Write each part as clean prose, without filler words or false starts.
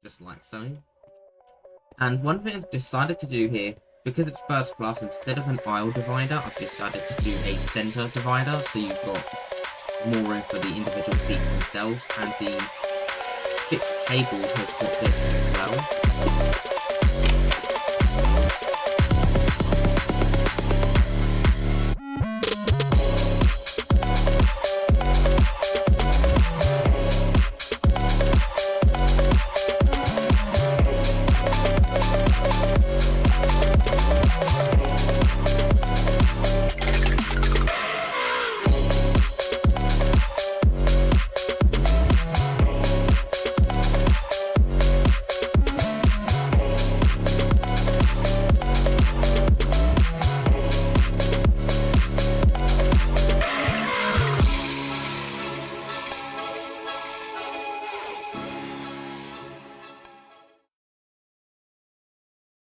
just like so. And one thing I've decided to do here, because it's first class, instead of an aisle divider, I've decided to do a center divider, so you've got more room for the individual seats themselves, and the fixed table has got this as well.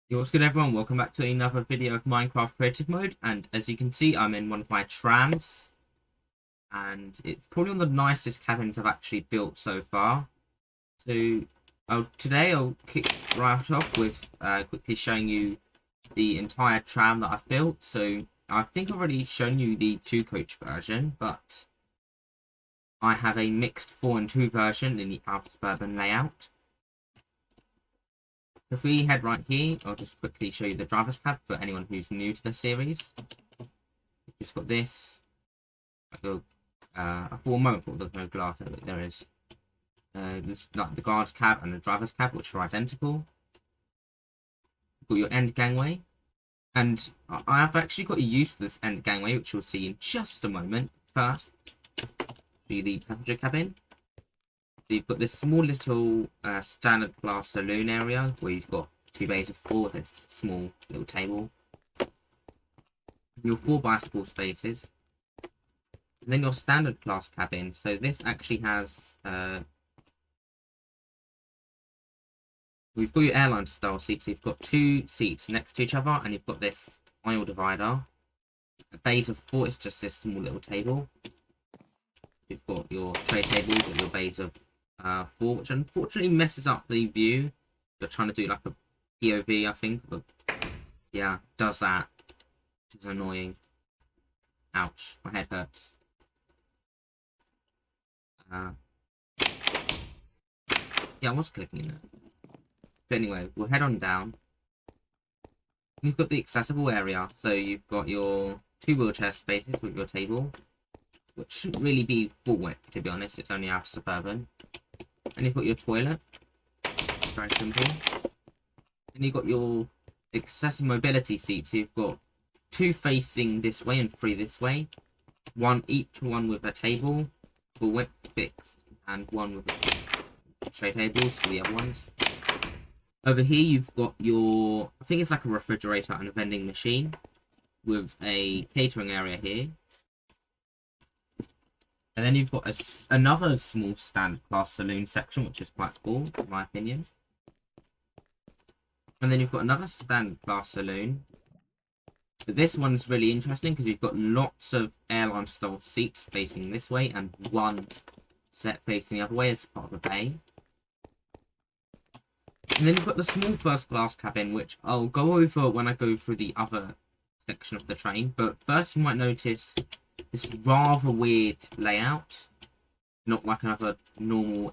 Yo, what's good everyone, welcome back to another video of Minecraft Creative Mode, and as you can see I'm in one of my trams, and it's probably one of the nicest cabins I've actually built so far. So today I'll kick right off with quickly showing you the entire tram that I've built. So I think I've already shown you the 2-coach version, but I have a mixed 4 and 2 version in the Suburban layout. If we head right here, I'll just quickly show you the driver's cab for anyone who's new to the series. We've just got this. For a moment, thought there's no glass over it. There is. This like the guard's cab and the driver's cab, which are identical. You've got your end gangway, and I've actually got a use for this end gangway, which you'll see in just a moment. First, show you the passenger cabin. So you've got this small little standard class saloon area where you've got 2 bays of 4 with this small little table. Your 4 bicycle spaces. And then your standard class cabin. So this actually has we've got your airline style seats. So you've got 2 seats next to each other, and you've got this aisle divider. A bays of 4 is just this small little table. You've got your tray tables and your bays of 4, which unfortunately messes up the view. You're trying to do like a POV, I think, but yeah, does that, which is annoying. Ouch, my head hurts. Yeah, I was clicking it. But anyway, we'll head on down. You've got the accessible area, so you've got your 2 wheelchair spaces with your table, which shouldn't really be full width, to be honest. It's only our Suburban. And you've got your toilet, very simple. And you've got your accessible mobility seats. So you've got 2 facing this way and 3 this way. Each one with a table for width fixed, and 1 with tray tables for the other ones. Over here you've got your, I think it's like a refrigerator and a vending machine with a catering area here. And then you've got another small standard class saloon section, which is quite cool, in my opinion. And then you've got another standard class saloon. But this one's really interesting because you've got lots of airline style seats facing this way and 1 set facing the other way as part of the bay. And then you've got the small first class cabin, which I'll go over when I go through the other section of the train. But first you might notice this rather weird layout, not like another normal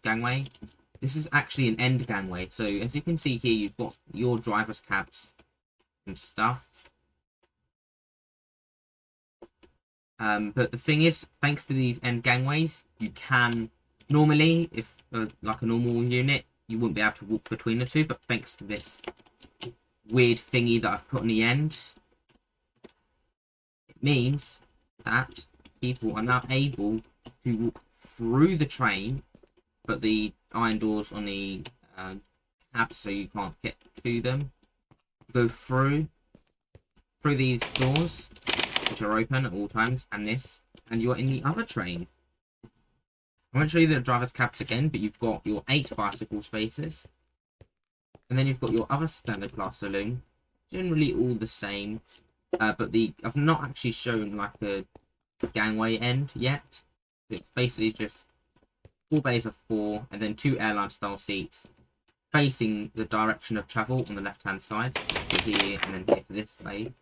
gangway. This is actually an end gangway. So as you can see here, you've got your driver's cabs and stuff. But the thing is, thanks to these end gangways, you can normally, if like a normal unit, you wouldn't be able to walk between the 2. But thanks to this weird thingy that I've put on the end, means that people are now able to walk through the train, but the iron doors on the cabs, so you can't get to them, go through these doors, which are open at all times, and you're in the other train. I won't show you the driver's cabs again, but you've got your 8 bicycle spaces, and then you've got your other standard class saloon, generally all the same. But I've not actually shown like a gangway end yet. It's basically just 4 bays of 4, and then 2 airline style seats facing the direction of travel on the left hand side. So here and then here for this bay.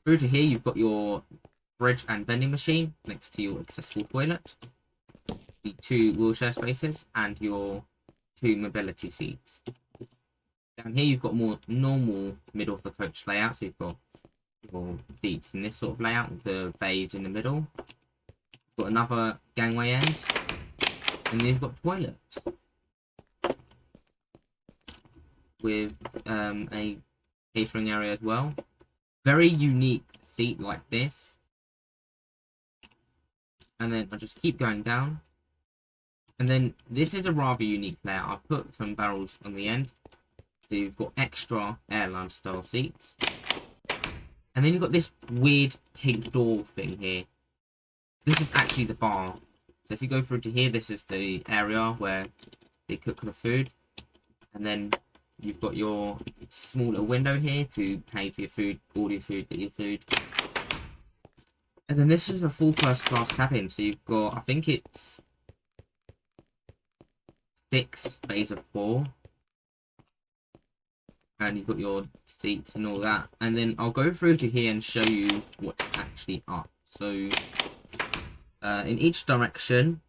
Through to here, you've got your fridge and vending machine next to your accessible toilet, the 2 wheelchair spaces, and your 2 mobility seats. Down here, you've got more normal middle of the coach layout. So you've got your seats in this sort of layout with the bays in the middle. You've got another gangway end, and then you've got toilets with a catering area as well. Very unique seat like this. And then I just keep going down. And then this is a rather unique layout. I've put some barrels on the end. So you've got extra airline style seats. And then you've got this weird pink door thing here. This is actually the bar. So if you go through to here, this is the area where they cook the food. And then you've got your small little window here to pay for your food, order your food, get your food. And then this is a full first class cabin. So you've got, I think it's 6 bays of 4. And you've got your seats and all that. And then I'll go through to here and show you what's actually up. So in each direction,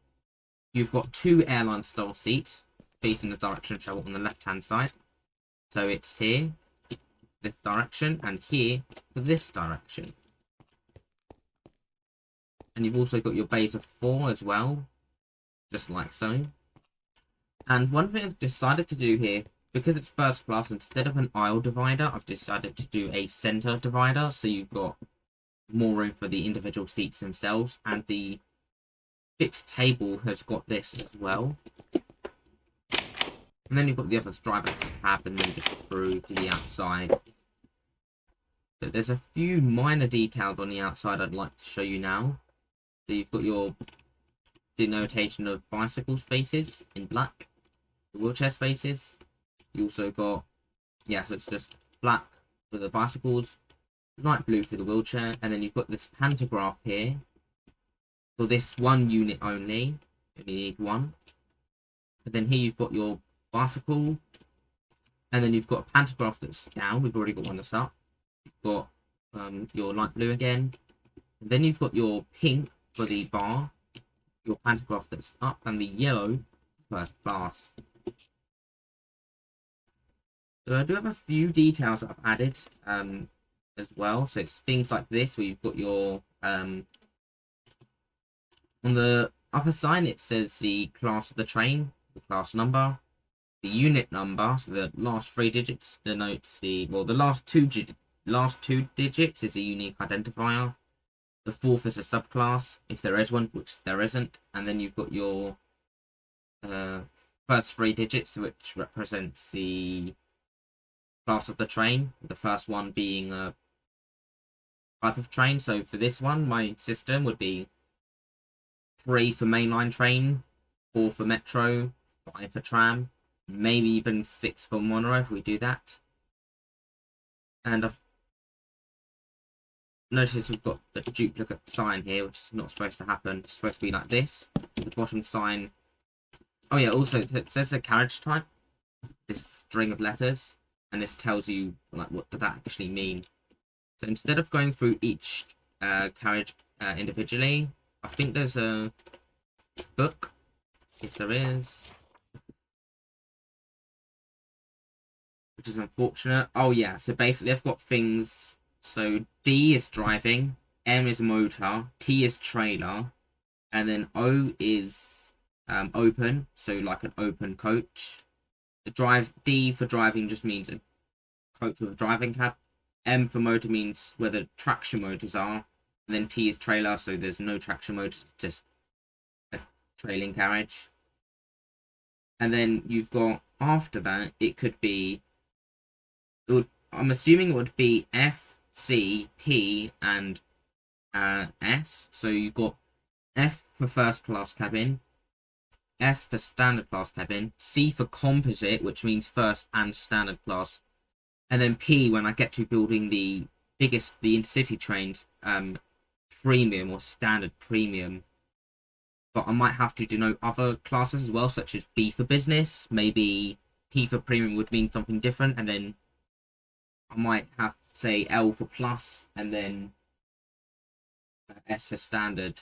you've got 2 airline style seats facing the direction of travel on the left hand side. So it's here, this direction, and here for this direction. And you've also got your bays of 4 as well, just like so. And one thing I've decided to do here, because it's first class, instead of an aisle divider, I've decided to do a center divider. So you've got more room for the individual seats themselves. And the fixed table has got this as well. And then you've got the other driver's cab, and then just through to the outside. But there's a few minor details on the outside I'd like to show you now. So you've got your denotation of bicycle spaces in black, the wheelchair spaces. You also got, yeah, so it's just black for the bicycles, light blue for the wheelchair, and then you've got this pantograph here for this one unit only. You only need one. And then here you've got your bicycle, and then you've got a pantograph that's down. We've already got one that's up. You've got your light blue again, and then you've got your pink for the bar, your pantograph that's up, and the yellow first class. So I do have a few details that I've added as well. So it's things like this, where you've got your on the upper sign it says the class of the train, the class number, the unit number, so the last 3 digits denotes the, well, the last two digits is a unique identifier. The 4th is a subclass, if there is one, which there isn't. And then you've got your first 3 digits, which represents the class of the train, the first one being a type of train. So for this one, my system would be 3 for mainline train, 4 for metro, 5 for tram, maybe even 6 for monorail if we do that. And I've noticed we've got the duplicate sign here, which is not supposed to happen. It's supposed to be like this. The bottom sign. Oh yeah, also it says the carriage type, this string of letters, and this tells you like what does that actually mean. So instead of going through each carriage individually, I think there's a book. Yes, there is. Which is unfortunate. Oh yeah, so basically I've got things. So D is driving, M is motor, T is trailer, and then O is open, so like an open coach. The D for driving just means a coach with a driving cab. M for motor means where the traction motors are, and then T is trailer, so there's no traction motors, just a trailing carriage. And then you've got, after that, it could be, I'm assuming it would be F, C, P, and S. So you've got F for first class cabin, S for standard class cabin, C for composite, which means first and standard class, and then P when I get to building the intercity trains, premium or standard premium. but I might have to denote other classes as well, such as B for business. Maybe P for premium would mean something different, and then I might have, say, L for plus, and then S for standard.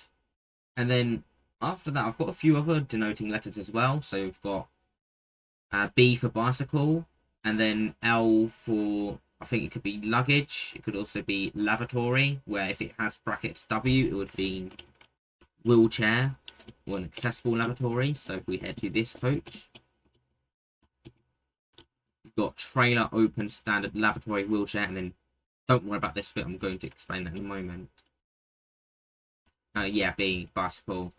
And then after that, I've got a few other denoting letters as well. So we've got B for bicycle, and then L for, I think it could be luggage. It could also be lavatory, where if it has brackets W, it would be wheelchair or an accessible lavatory. So if we head to this coach, we've got trailer, open, standard, lavatory, wheelchair, and then don't worry about this bit. I'm going to explain that in a moment. Yeah, B, bicycle.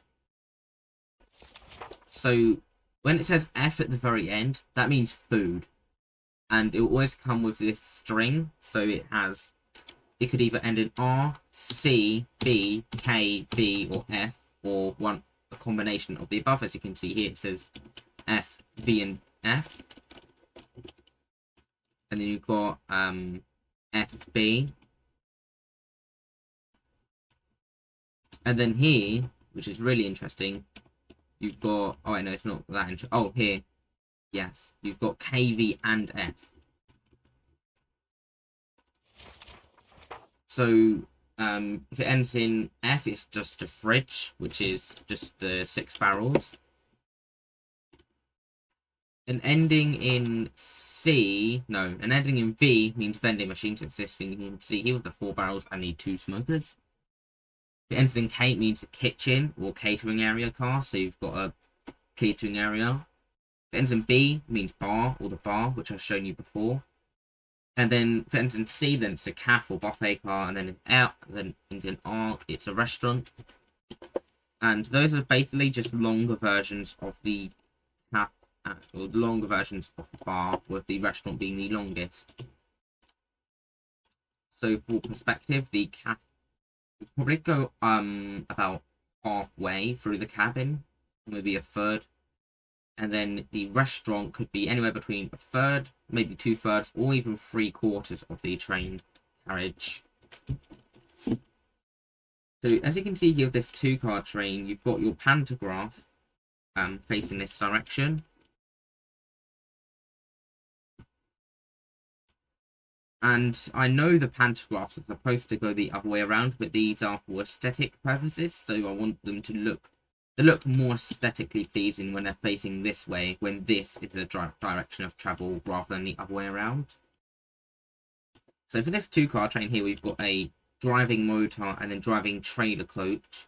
So when it says F at the very end, that means food. And it will always come with this string. So it could either end in R, C, B, K, V, or F, or a combination of the above. As you can see here, it says F, V, and F. And then you've got FB. And then here, which is really interesting, you've got, oh, I know it's not that interesting. Oh, here, yes, you've got KV and F. So if it ends in F, it's just a fridge, which is just the 6 barrels. An ending in an ending in V means vending machine. So it's this thing you can see here with the 4 barrels. I need 2 smokers. If it ends in K, it means a kitchen or catering area car. So you've got a catering area. If it ends in B, it means bar or the bar, which I've shown you before. And then if it ends in C, then it's a cafe or buffet car. And then in L, then ends in R, it's a restaurant. And those are basically just longer versions of the cafe, or longer versions of the bar, with the restaurant being the longest. So for perspective, the cafe will probably go about halfway through the cabin, maybe a third. And then the restaurant could be anywhere between a third, maybe 2/3, or even 3/4 of the train carriage. So as you can see here with this 2-car train, you've got your pantograph facing this direction. And I know the pantographs are supposed to go the other way around, but these are for aesthetic purposes, so I want them to look more aesthetically pleasing when they're facing this way, when this is the direction of travel rather than the other way around. So for this 2-car train here, we've got a driving motor and then driving trailer coach.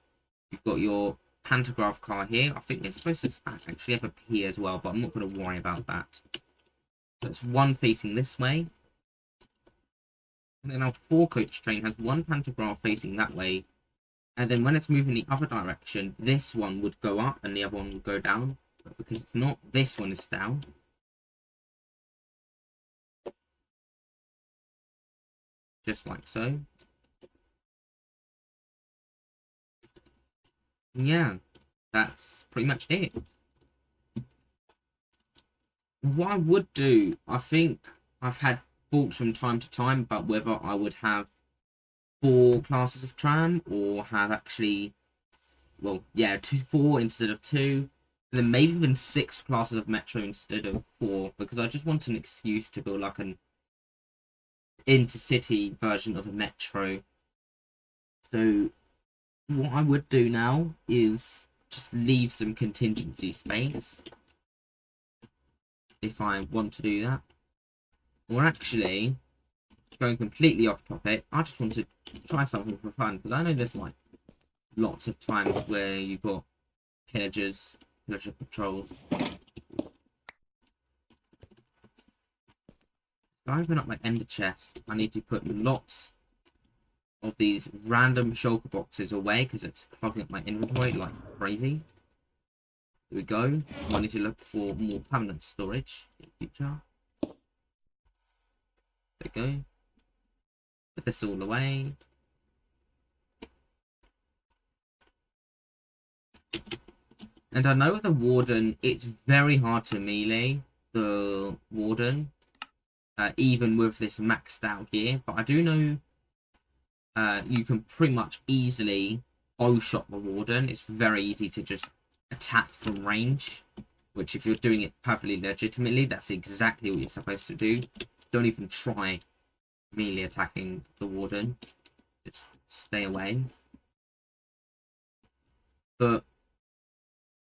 You've got your pantograph car here. I think it's supposed to actually have a P as well, but I'm not going to worry about that. So it's one facing this way. And then our 4-coach train has one pantograph facing that way. And then when it's moving the other direction, this one would go up and the other one would go down. But because it's not, this one is down. Just like so. Yeah, that's pretty much it. What I would do, I think I've had thoughts from time to time about whether I would have 4 classes of tram or have actually, well, yeah, 4 instead of 2, and then maybe even 6 classes of metro instead of 4, because I just want an excuse to build like an intercity version of a metro. So what I would do now is just leave some contingency space if I want to do that. Or actually, going completely off topic, I just want to try something for fun, because I know there's like lots of times where you've got pillager patrols. If I open up my ender chest, I need to put lots of these random shulker boxes away because it's clogging up my inventory like crazy. Here we go. I need to look for more permanent storage in the future. There we go. Put this all away. And I know with the warden, it's very hard to melee the warden, even with this maxed out gear. But I do know you can pretty much easily bow shot the warden. It's very easy to just attack from range, which if you're doing it perfectly legitimately, that's exactly what you're supposed to do. Don't even try melee attacking the warden. Just stay away. But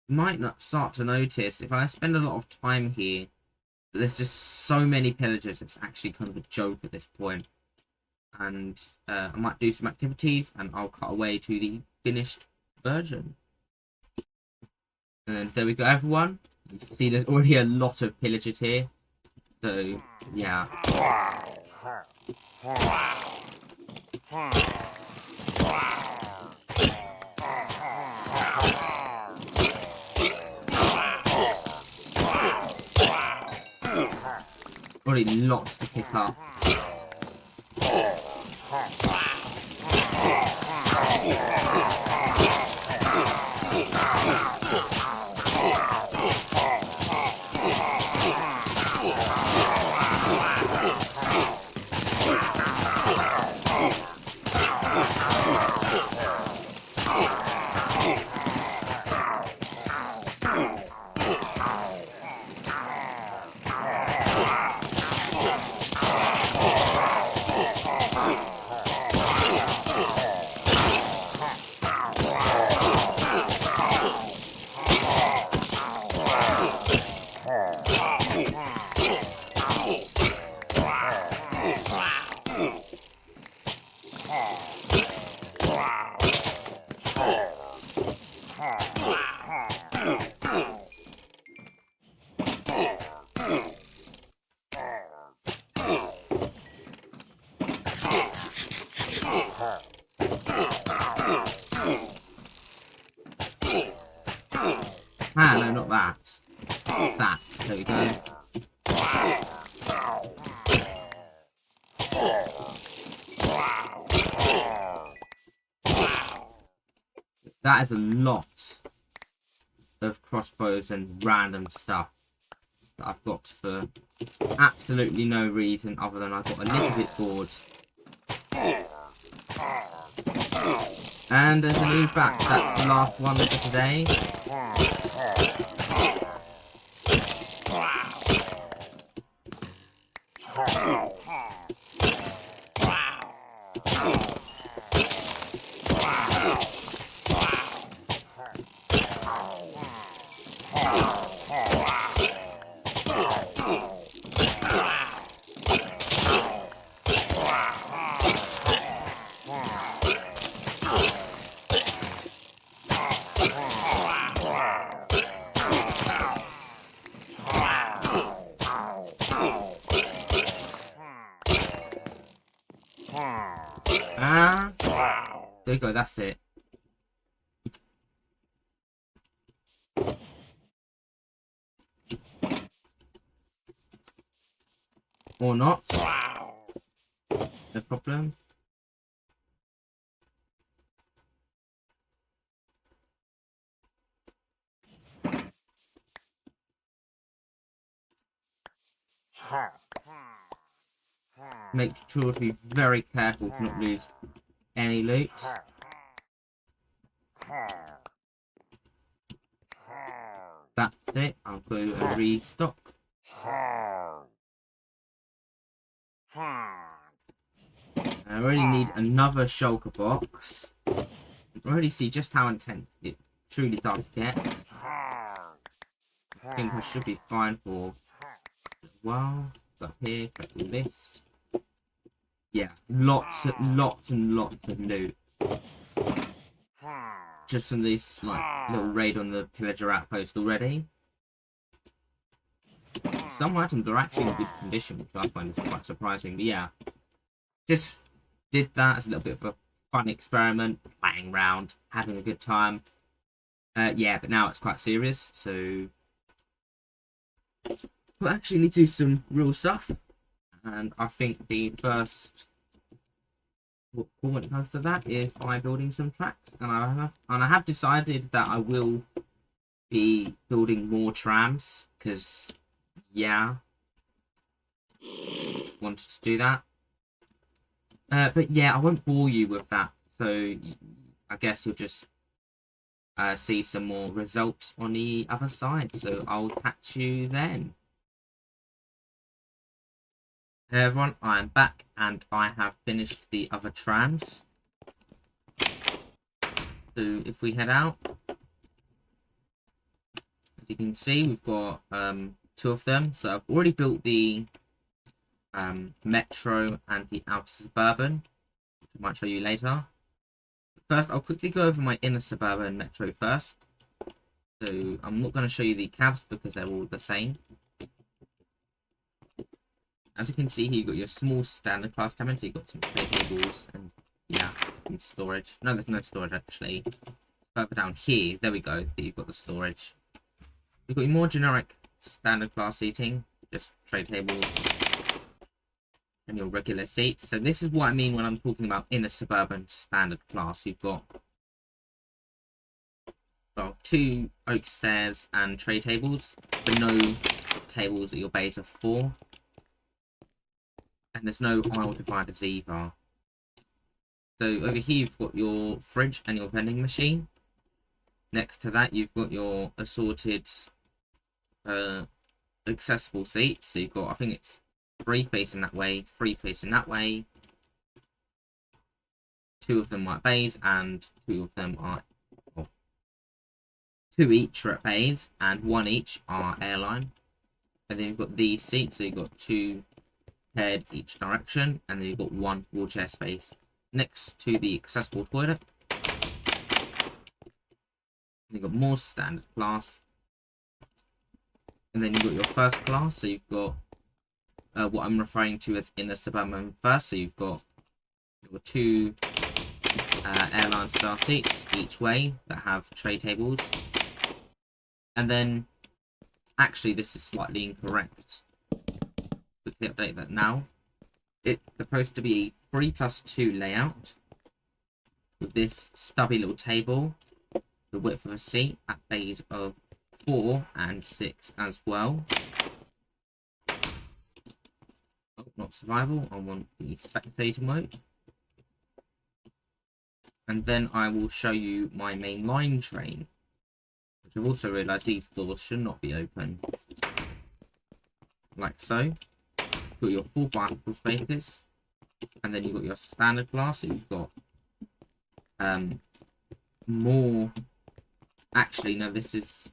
you might not start to notice, if I spend a lot of time here, that there's just so many pillagers, it's actually kind of a joke at this point. And I might do some activities and I'll cut away to the finished version. And there we go, everyone. You can see there's already a lot of pillagers here. So, yeah. Already lots to pick up. Ah, no, not that. That. There we go. That is a lot of crossbows and random stuff that I've got for absolutely no reason other than I got a little bit bored. And there's a new batch. That's the last one for today. There we go, that's it. Or not. No problem. Make sure to be very careful to not lose any loot. That's it. I'll go and restock. I already need another shulker box. I already see just how intense it truly does get. I think I should be fine for as well. Up here, collect all this. Yeah, lots and lots of loot. Just from this like little raid on the Pillager outpost already. Some items are actually in good condition, which I find is quite surprising. But yeah, just did that as a little bit of a fun experiment, playing around, having a good time. Yeah, but now it's quite serious, so we'll actually do some real stuff. And I think the first when it comes to that is by building some tracks, and I have decided that I will be building more trams because yeah, wanted to do that. But yeah, I won't bore you with that. So I guess you'll just see some more results on the other side. So I'll catch you then. Hey everyone, I'm back and I have finished the other trams. So if we head out, as you can see, we've got 2 of them. So I've already built the Metro and the Outer Suburban, which I might show you later. First, I'll quickly go over my Inner Suburban Metro first. So I'm not going to show you the cabs because they're all the same. As you can see here, you've got your small standard class cabin. So you've got some tray tables and yeah, some storage. No, there's no storage actually. Further down here, there we go. You've got the storage. You've got your more generic standard class seating, just tray tables and your regular seats. So this is what I mean when I'm talking about Inner Suburban standard class. You've got 2 oak stairs and tray tables, but no tables at your base of 4. And there's no aisle dividers either. So over here you've got your fridge and your vending machine. Next to that you've got your assorted accessible seats. So you've got, I think it's 3 facing that way, 3 facing that way. 2 of them are at bays and 2 of them are, well, 2 each are at bays and 1 each are airline. And then you've got these seats, so you've got 2 paired each direction, and then you've got 1 wheelchair space next to the accessible toilet. You've got more standard class, and then you've got your first class. So you've got what I'm referring to as Inner Suburban first. So you've got your 2 airline style seats each way that have tray tables, and then actually this is slightly incorrect. Quickly update that now. It's supposed to be a 3+2 layout with this stubby little table, the width of a seat at bays of 4 and 6 as well. Oh, not survival, I want the spectator mode. And then I will show you my mainline train, which I've also realised these doors should not be open. Like so. You've got your 4 bicycle spaces, and then you've got your standard class. So you've got more. Actually, no, this is.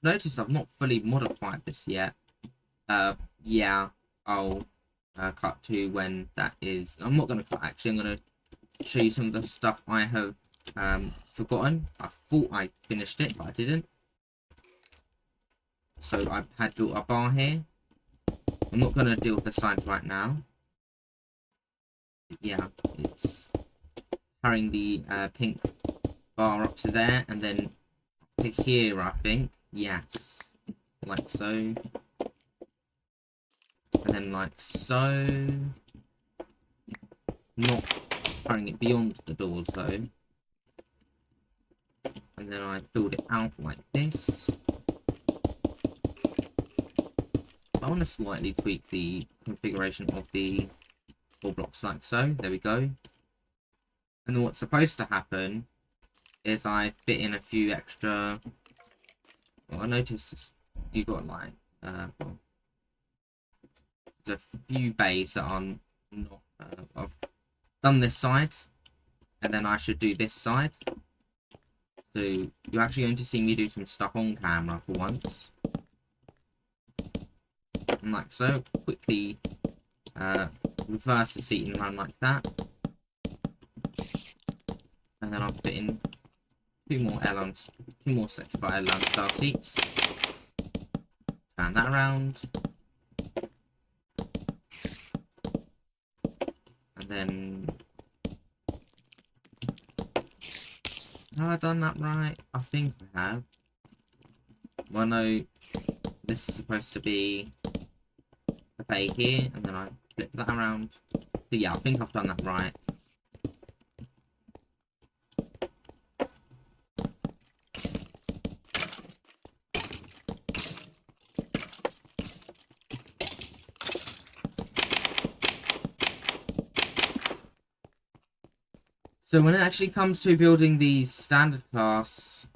Notice I've not fully modified this yet. Yeah, I'll cut to when that is. I'm not going to cut. Actually, I'm going to show you some of the stuff I have forgotten. I thought I finished it, but I didn't. So I've had built a bar here. I'm not going to deal with the signs right now. Yeah, it's carrying the pink bar up to there and then to here, I think. Yes, like so. And then like so. Not carrying it beyond the doors though. And then I build it out like this. I want to slightly tweak the configuration of the 4 blocks like so. There we go. And then what's supposed to happen is I fit in a few extra. Well, I noticed you've got like well, there's a few bays that are not. I've done this side, and then I should do this side. So you're actually going to see me do some stuff on camera for once. And like so, quickly reverse the seating around like that. And then I'll put in 2 more airlines, 2 more sets of airline style seats. Turn that around. And then have I done that right? I think I have. Well, no, this is supposed to be a bay here, and then I flip that around. So yeah, I think I've done that right. So when it actually comes to building the standard class,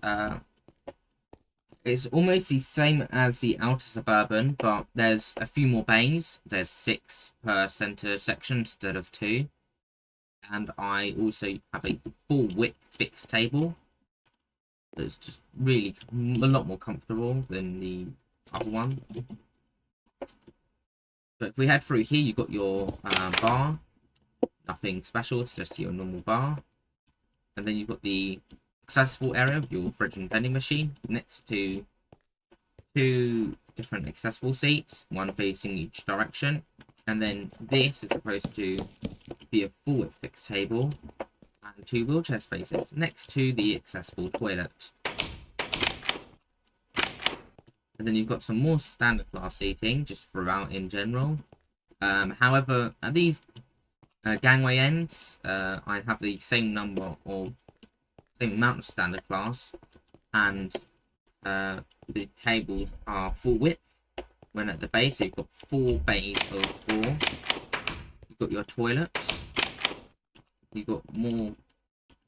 it's almost the same as the outer suburban, but there's a few more bays. There's 6 per center section instead of 2. And I also have a full width fixed table. That's just really a lot more comfortable than the other one. But if we head through here, you've got your bar. Nothing special, it's just your normal bar. And then you've got the accessible area of your fridge and vending machine next to 2 different accessible seats, one facing each direction. And then this is supposed to be a full width fixed table and 2 wheelchair spaces next to the accessible toilet. And then you've got some more standard class seating just throughout in general. However, at these gangway ends, I have the same amount of standard class, and the tables are full width. When at the base, so you've got 4 bays of 4. You've got your toilets. You've got more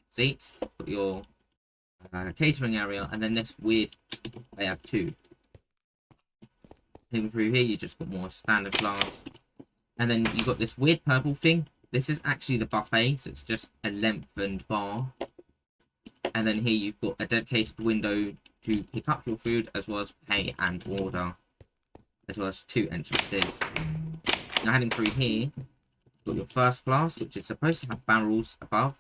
seats. You've got your catering area, and then this weird they have 2. Looking through here, you just got more standard class, and then you got this weird purple thing. This is actually the buffet, so it's just a lengthened bar. And then here you've got a dedicated window to pick up your food, as well as pay and order, as well as 2 entrances. Now heading through here, you've got your first class, which is supposed to have barrels above.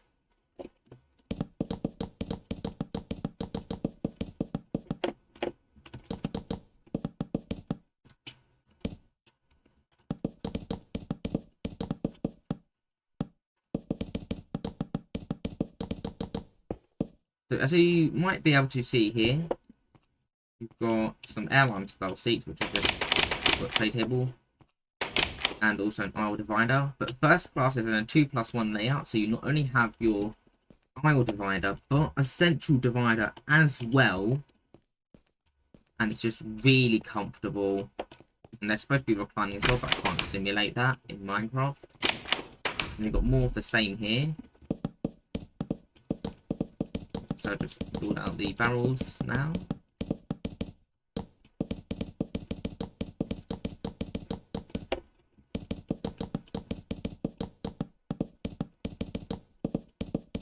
So as you might be able to see here, you've got some airline style seats, which are just got a tray table and also an aisle divider. But first class is in a 2+1 layout, so you not only have your aisle divider but a central divider as well, and it's just really comfortable. And they're supposed to be reclining as well, but I can't simulate that in Minecraft. And you've got more of the same here. So I just pulled out the barrels now.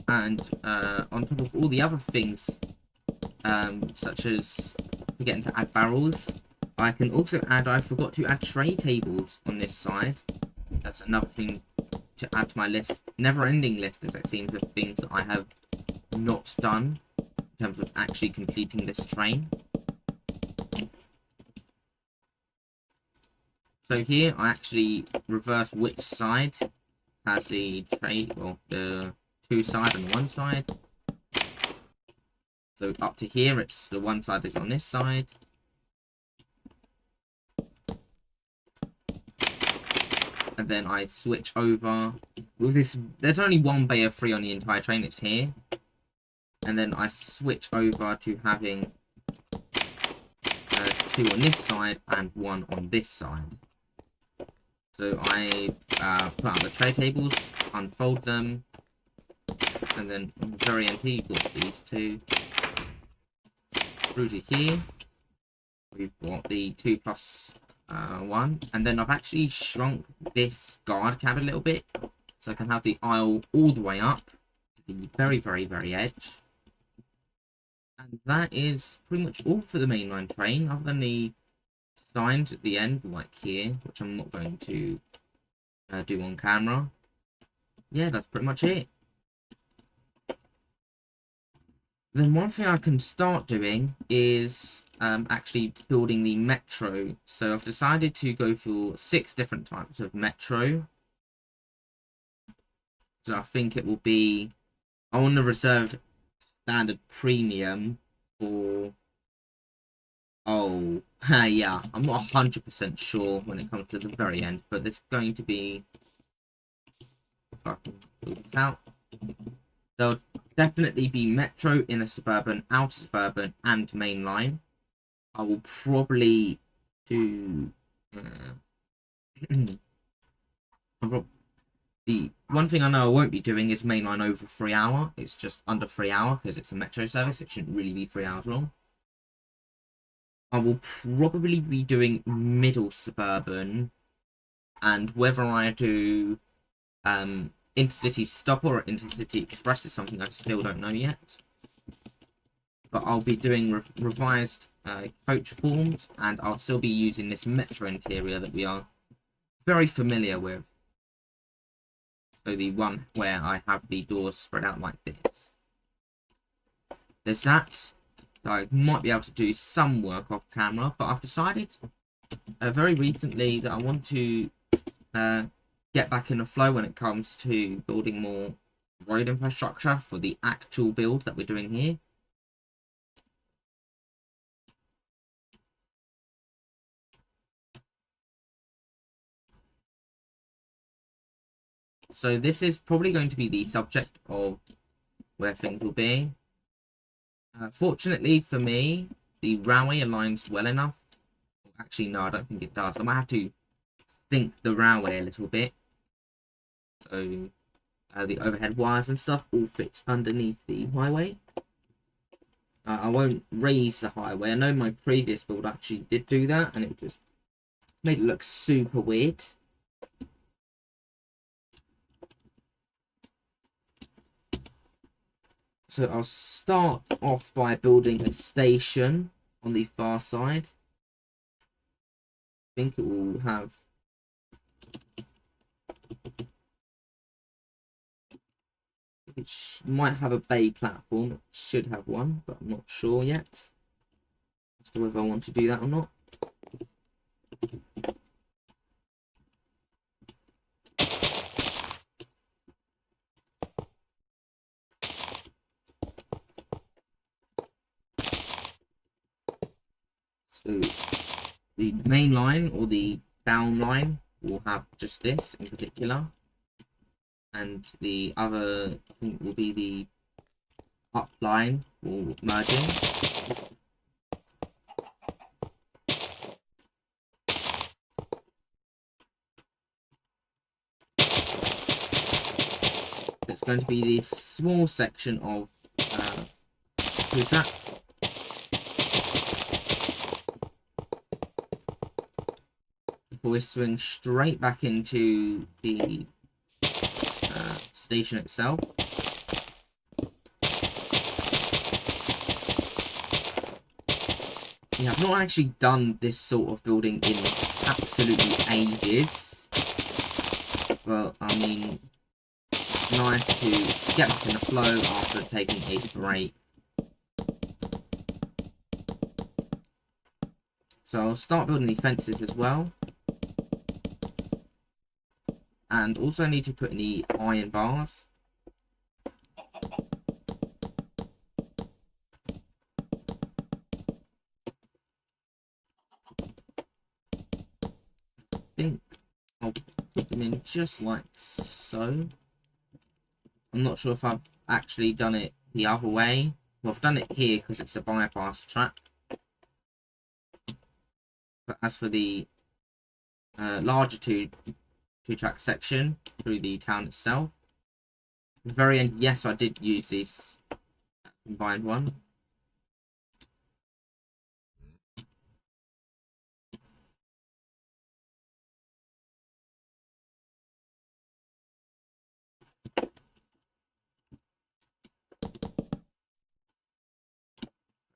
And on top of all the other things, such as forgetting to add barrels, I can also add, I forgot to add tray tables on this side. That's another thing to add to my list. Never-ending list, as it seems, of things that I have not done in terms of actually completing this train. So here I actually reverse which side has the tray, well, the 2 side and 1 side. So up to here, it's the 1 side is on this side. And then I switch over with this. There's only 1 bay of 3 on the entire train, it's here. And then I switch over to having 2 on this side and 1 on this side. So I put out the tray tables, unfold them, and then on the very end here, you've got these 2. Through to here, we've got the 2+1, and then I've actually shrunk this guard cab a little bit, so I can have the aisle all the way up to the very, very, very edge. And that is pretty much all for the mainline train, other than the signs at the end, like here, which I'm not going to do on camera. Yeah, that's pretty much it. Then one thing I can start doing is actually building the metro. So I've decided to go for 6 different types of metro. So I think it will be, I want to reserve standard premium for, oh, yeah, I'm not 100% sure when it comes to the very end, but there's going to be, if I can build this out, there'll definitely be metro, inner suburban, outer suburban, and mainline. I will probably do the The one thing I know I won't be doing is mainline over 3 hour. It's just under 3 hour because it's a metro service. It shouldn't really be 3 hours long. I will probably be doing middle suburban, and whether I do intercity stop or intercity express is something I still don't know yet. But I'll be doing revised coach forms, and I'll still be using this metro interior that we are very familiar with. So the one where I have the doors spread out like this. There's that. I might be able to do some work off camera, but I've decided very recently that I want to get back in the flow when it comes to building more road infrastructure for the actual build that we're doing here. So this is probably going to be the subject of where things will be. Fortunately for me, the railway aligns well enough. Actually, no, I don't think it does. I might have to sync the railway a little bit. So the overhead wires and stuff all fit underneath the highway. I won't raise the highway. I know my previous build actually did do that, and it just made it look super weird. So I'll start off by building a station on the far side. I think it will have might have a bay platform. It should have one, but I'm not sure yet as to whether I want to do that or not. So the main line or the down line will have just this in particular, and the other I think will be the up line will merge in. It's going to be this small section of two track. Before we swing straight back into the station itself. We have not actually done this sort of building in absolutely ages. But I mean, it's nice to get back in the flow after taking a break. So I'll start building these fences as well. And also need to put in the iron bars. I think I'll put them in just like so. I'm not sure if I've actually done it the other way. Well, I've done it here because it's a bypass track. But as for the larger two-track section through the town itself, at the very end, yes, I did use this combined one.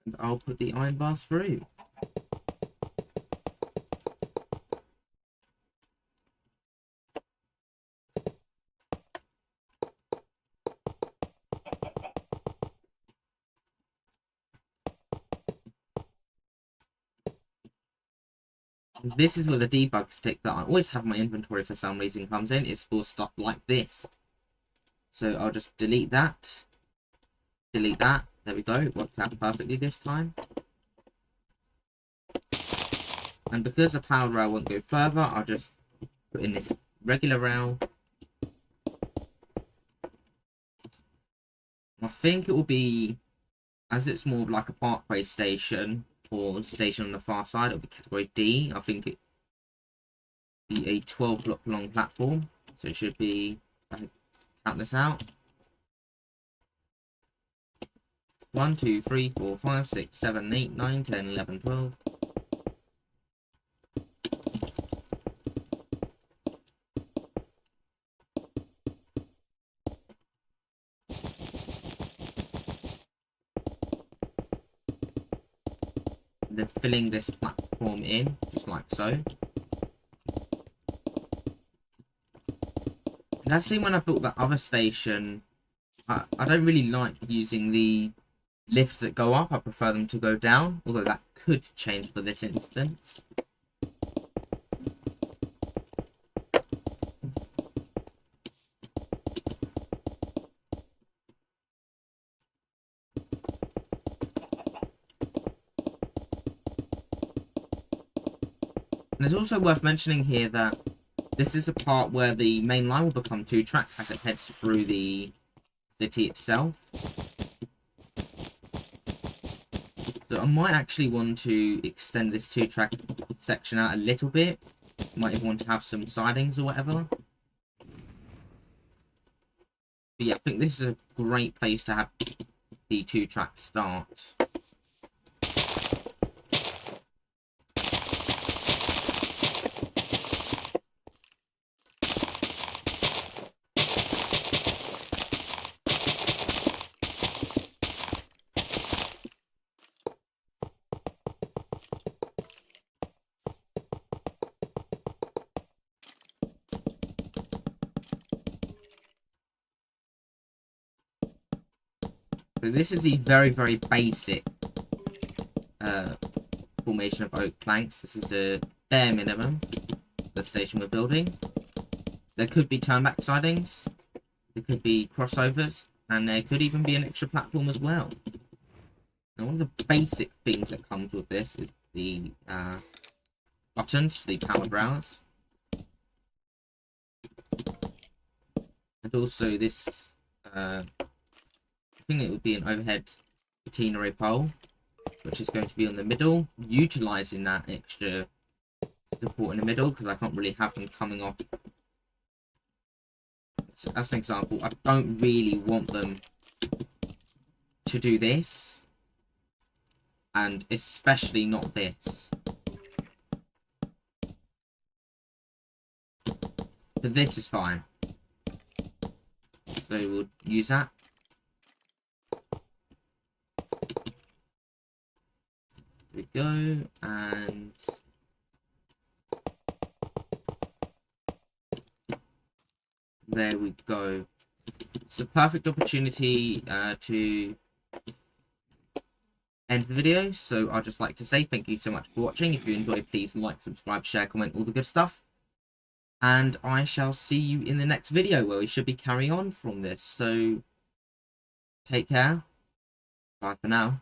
And I'll put the iron bars through. This is where the debug stick that I always have in my inventory for some reason comes in. It's for stuff like this. So I'll just delete that. Delete that. There we go. It worked out perfectly this time. And because the power rail won't go further, I'll just put in this regular rail. I think it will be, as it's more of like a parkway station, or station on the far side, it'll be category D. I think it be a 12 block long platform, so it should be Count this out. 1, 2, 3, 4, 5, 6, 7, 8, 9, 10, 11, 12. Then filling this platform in, just like so. And as seen when I built that other station, I don't really like using the lifts that go up. I prefer them to go down, although that could change for this instance. And it's also worth mentioning here that this is a part where the main line will become 2-track as it heads through the city itself. So I might actually want to extend this 2-track section out a little bit. Might even want to have some sidings or whatever. But yeah, I think this is a great place to have the 2-track start. So this is the very, very basic formation of oak planks. This is a bare minimum for the station we're building. There could be turnback sidings, there could be crossovers, and there could even be an extra platform as well. Now, one of the basic things that comes with this is the buttons for the powered rails. And also this I think it would be an overhead catenary pole, which is going to be on the middle, utilising that extra support in the middle, because I can't really have them coming off. So as an example, I don't really want them to do this, and especially not this. But this is fine. So we'll use that. There we go, and there we go. It's a perfect opportunity to end the video, so I'd just like to say thank you so much for watching. If you enjoyed, please like, subscribe, share, comment, all the good stuff. And I shall see you in the next video, where we should be carrying on from this. So, take care. Bye for now.